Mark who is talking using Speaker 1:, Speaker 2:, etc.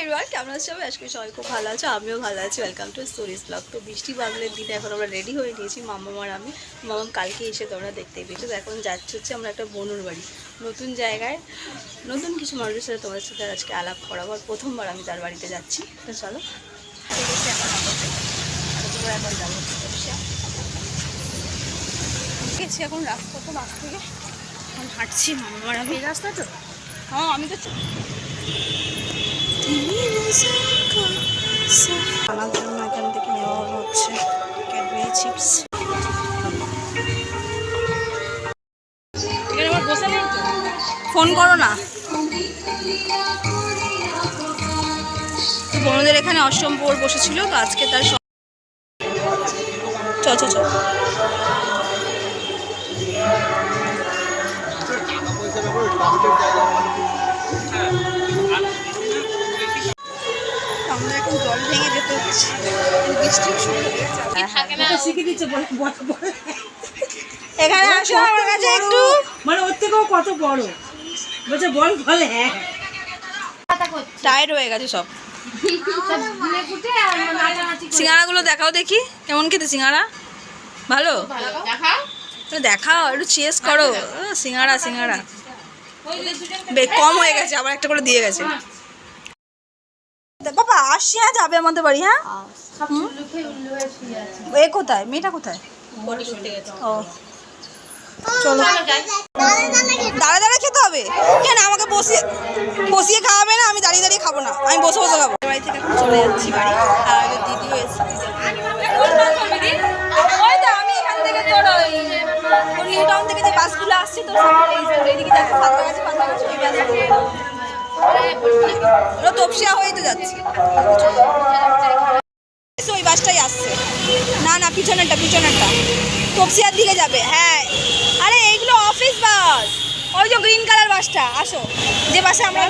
Speaker 1: এবার কেমন আছো সবাই? আজকে সবাই খুব ভালো আছো, আমিও ভালো আছি। Welcome to stories blog. তো বৃষ্টি বাদলের দিনে এখন আমরা রেডি হয়ে নিয়েছি, মাম্মাম আর আমি। মাম্মাম কালকে এসে তোমরা দেখতেই পেয়েছো। তো এখন যাচ্ছি হচ্ছে আমরা একটা বোনুর বাড়ি, নতুন জায়গায়, নতুন কিছু মানুষের সাথে তোমাদের সাথে আজকে আলাপ করাবো। আর প্রথমবার আমি তার বাড়িতে যাচ্ছি। তো চলো এখন যাবো গেছি এখন রাস্তা তো বাস থেকে এখন হাঁটছি মাম্মার আমি। রাস্তা তো হ্যাঁ, আমি তো আনার জন্য এখান থেকে নেওয়া হচ্ছে ক্যাডবেরি চিপস। ফোন করো না, বোনদের এখানে অষ্টম প্রহর বসেছিল, তো আজকে তার চ চ চ আমরা এখন জল ভেঙে যেতে হচ্ছে, বৃষ্টি শুরু হয়ে গেছে। এখানে আসো আমার কাছে একটু,
Speaker 2: মানে ওর থেকেও কত বড় বলছে বল বলে। হ্যাঁ
Speaker 1: টায়ার্ড হয়ে গেছে সব। সিঙ্গারাগুলো দেখাও দেখি কেমন খেতে সিঙ্গারা। ভালো দেখাও, একটু চেস করো। সিঙ্গারা সিঙ্গারা কম হয়ে গেছে, আবার একটা করে দিয়ে গেছে। বাবা আসছি, হ্যাঁ যাবে আমাদের বাড়ি। হ্যাঁ এ কোথায়, মেয়েটা কোথায়? ও চলো, দাঁড়া দাঁড়া খেতে হবে কেন? আমাকে বসিয়ে বসিয়ে খাওয়াবে না, আমি দাঁড়িয়ে দাঁড়িয়ে খাবো না, আমি বসে বসে খাবো। বাড়ি থেকে এখন চলে যাচ্ছি বাড়ি। আর দিদিও এসে আমি এখান থেকে তোর ওই নিউ টাউন থেকে যে বাসগুলো আসছে তোর এইদিকে যাচ্ছে, সাঁতরাগাছি পাতরাগাছি ওই বাসগুলো তপসিয়া হয়েই তো যাচ্ছি। ওই বাসটাই আসছে। না না পিছনেরটা পিছনেরটা তপসিয়ার দিকে যাবে। হ্যাঁ আরে এইগুলো অফিস বাস, ওই যে গ্রিন কালার বাসটা। আসো যে বাসে আমরা